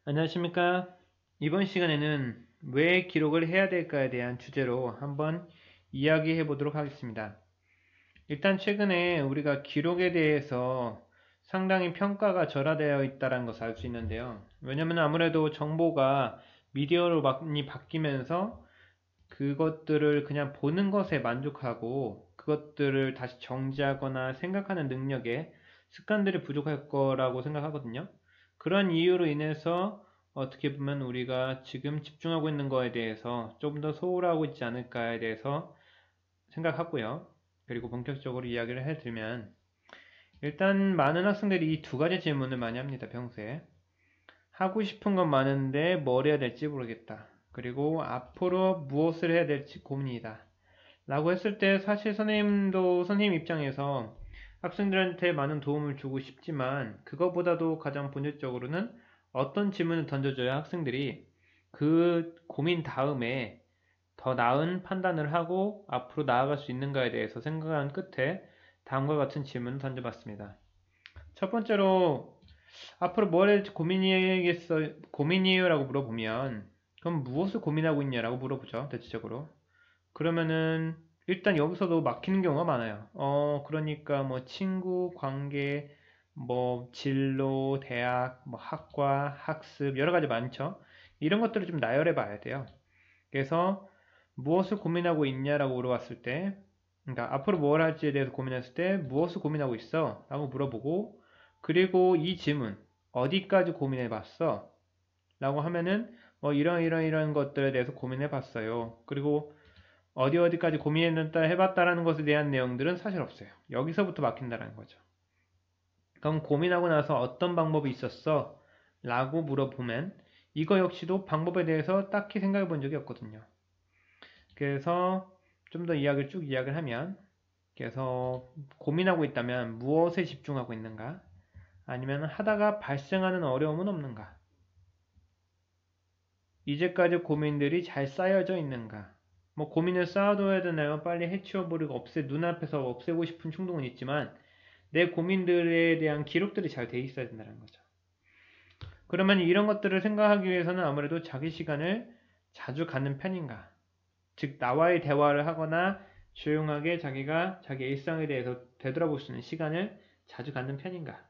안녕하십니까? 이번 시간에는 왜 기록을 해야 될까에 대한 주제로 한번 이야기해 보도록 하겠습니다. 일단 최근에 우리가 기록에 대해서 상당히 평가가 절하되어 있다는 것을 알 수 있는데요. 왜냐하면 아무래도 정보가 미디어로 많이 바뀌면서 그것들을 그냥 보는 것에 만족하고 그것들을 다시 정지하거나 생각하는 능력에 습관들이 부족할 거라고 생각하거든요. 그런 이유로 인해서 어떻게 보면 우리가 지금 집중하고 있는 거에 대해서 조금 더 소홀하고 있지 않을까에 대해서 생각하고요. 그리고 본격적으로 이야기를 해드리면 일단 많은 학생들이 이 두 가지 질문을 많이 합니다. 평소에. 하고 싶은 건 많은데 뭘 해야 될지 모르겠다. 그리고 앞으로 무엇을 해야 될지 고민이다. 라고 했을 때 사실 선생님도 선생님 입장에서 학생들한테 많은 도움을 주고 싶지만 그것보다도 가장 본질적으로는 어떤 질문을 던져줘야 학생들이 그 고민 다음에 더 나은 판단을 하고 앞으로 나아갈 수 있는가에 대해서 생각한 끝에 다음과 같은 질문을 던져봤습니다. 첫 번째로 앞으로 뭘 할지 고민이에요 라고 물어보면 그럼 무엇을 고민하고 있냐라고 물어보죠. 대체적으로. 그러면은 일단 여기서도 막히는 경우가 많아요. 그러니까 뭐 친구, 관계, 뭐 진로, 대학, 뭐 학과, 학습 여러 가지 많죠. 이런 것들을 좀 나열해 봐야 돼요. 그래서 무엇을 고민하고 있냐라고 물어봤을 때, 그러니까 앞으로 뭘 할지에 대해서 고민했을 때 무엇을 고민하고 있어? 라고 물어보고, 그리고 이 질문 어디까지 고민해 봤어? 라고 하면은 뭐 이런 것들에 대해서 고민해 봤어요. 그리고 어디까지 고민했다 해봤다라는 것에 대한 내용들은 사실 없어요. 여기서부터 막힌다는 거죠. 그럼 고민하고 나서 어떤 방법이 있었어? 라고 물어보면 이거 역시도 방법에 대해서 딱히 생각해 본 적이 없거든요. 그래서 좀 더 이야기를 쭉 이야기를 하면 그래서 고민하고 있다면 무엇에 집중하고 있는가? 아니면 하다가 발생하는 어려움은 없는가? 이제까지 고민들이 잘 쌓여져 있는가? 뭐 고민을 쌓아둬야 되나요? 빨리 해치워버리고 눈앞에서 없애고 싶은 충동은 있지만 내 고민들에 대한 기록들이 잘 돼 있어야 된다는 거죠. 그러면 이런 것들을 생각하기 위해서는 아무래도 자기 시간을 자주 갖는 편인가? 즉 나와의 대화를 하거나 조용하게 자기가 자기 일상에 대해서 되돌아볼 수 있는 시간을 자주 갖는 편인가?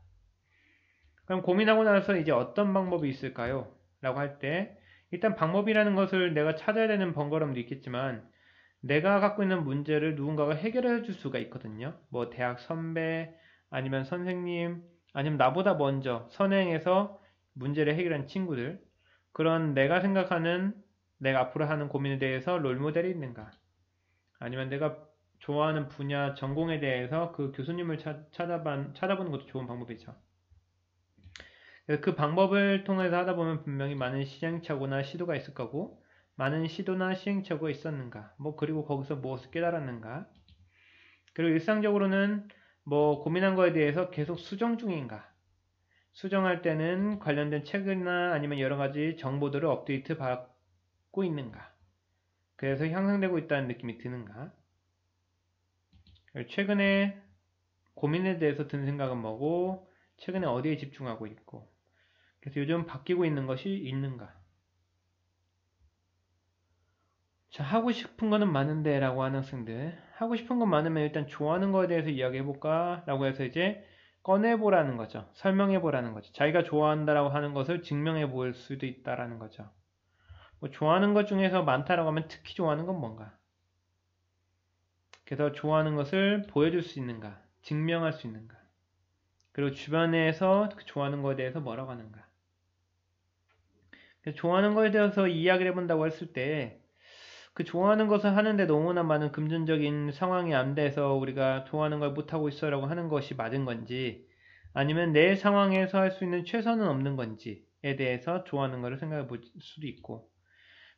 그럼 고민하고 나서 이제 어떤 방법이 있을까요? 라고 할 때 일단 방법이라는 것을 내가 찾아야 되는 번거로움도 있겠지만 내가 갖고 있는 문제를 누군가가 해결해 줄 수가 있거든요. 뭐 대학 선배 아니면 선생님 아니면 나보다 먼저 선행해서 문제를 해결한 친구들 그런 내가 생각하는 내가 앞으로 하는 고민에 대해서 롤모델이 있는가 아니면 내가 좋아하는 분야 전공에 대해서 그 교수님을 찾아보는 것도 좋은 방법이죠. 그 방법을 통해서 하다 보면 분명히 많은 시행착오나 시도가 있을 거고 많은 시도나 시행착오가 있었는가 뭐 그리고 거기서 무엇을 깨달았는가 그리고 일상적으로는 뭐 고민한 거에 대해서 계속 수정 중인가 수정할 때는 관련된 책이나 아니면 여러 가지 정보들을 업데이트 받고 있는가 그래서 향상되고 있다는 느낌이 드는가 최근에 고민에 대해서 든 생각은 뭐고 최근에 어디에 집중하고 있고 그래서 요즘 바뀌고 있는 것이 있는가 자, 하고 싶은 거는 많은데 라고 하는 학생들 하고 싶은 건 많으면 일단 좋아하는 거에 대해서 이야기해볼까 라고 해서 이제 꺼내보라는 거죠. 설명해보라는 거죠. 자기가 좋아한다라고 하는 것을 증명해볼 수도 있다라는 거죠. 뭐 좋아하는 것 중에서 많다라고 하면 특히 좋아하는 건 뭔가? 그래서 좋아하는 것을 보여줄 수 있는가? 증명할 수 있는가? 그리고 주변에서 그 좋아하는 거에 대해서 뭐라고 하는가? 그래서 좋아하는 거에 대해서 이야기를 해본다고 했을 때 그 좋아하는 것을 하는데 너무나 많은 금전적인 상황이 안 돼서 우리가 좋아하는 걸 못하고 있어라고 하는 것이 맞은 건지 아니면 내 상황에서 할 수 있는 최선은 없는 건지에 대해서 좋아하는 거를 생각해 볼 수도 있고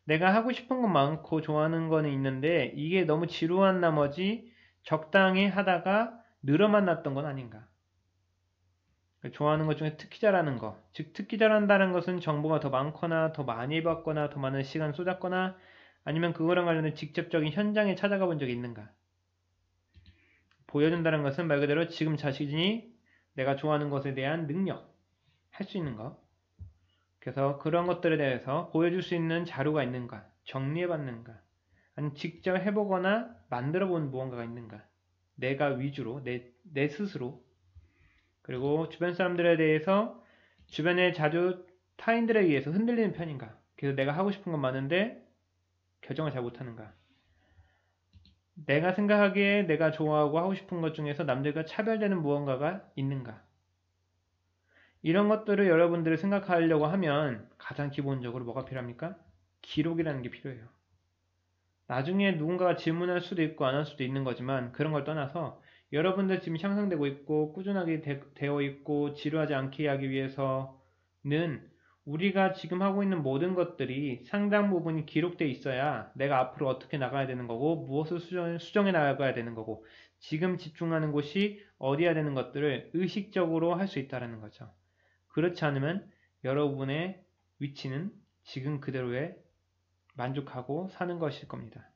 내가 하고 싶은 건 많고 좋아하는 거는 있는데 이게 너무 지루한 나머지 적당히 하다가 늘어만 났던 건 아닌가 좋아하는 것 중에 특히 잘하는 거 즉 특히 잘한다는 것은 정보가 더 많거나 더 많이 받거나 더 많은 시간 쏟았거나 아니면 그거랑 관련된 직접적인 현장에 찾아가 본 적이 있는가? 보여준다는 것은 말 그대로 지금 자신이 내가 좋아하는 것에 대한 능력, 할 수 있는 거. 그래서 그런 것들에 대해서 보여줄 수 있는 자료가 있는가, 정리해봤는가, 아니면 직접 해보거나 만들어본 무언가가 있는가, 내가 위주로, 내 스스로, 그리고 주변 사람들에 대해서 주변에 자주 타인들에 의해서 흔들리는 편인가, 그래서 내가 하고 싶은 건 많은데 결정을 잘 못하는가, 내가 생각하기에 내가 좋아하고 하고 싶은 것 중에서 남들과 차별되는 무언가가 있는가, 이런 것들을 여러분들이 생각하려고 하면 가장 기본적으로 뭐가 필요합니까? 기록이라는 게 필요해요. 나중에 누군가가 질문할 수도 있고 안 할 수도 있는 거지만 그런 걸 떠나서 여러분들 지금 향상되고 있고 꾸준하게 되어 있고 지루하지 않게 하기 위해서는 우리가 지금 하고 있는 모든 것들이 상당 부분이 기록되어 있어야 내가 앞으로 어떻게 나가야 되는 거고 무엇을 수정해 나가야 되는 거고 지금 집중하는 곳이 어디야 되는 것들을 의식적으로 할 수 있다는 거죠. 그렇지 않으면 여러분의 위치는 지금 그대로에 만족하고 사는 것일 겁니다.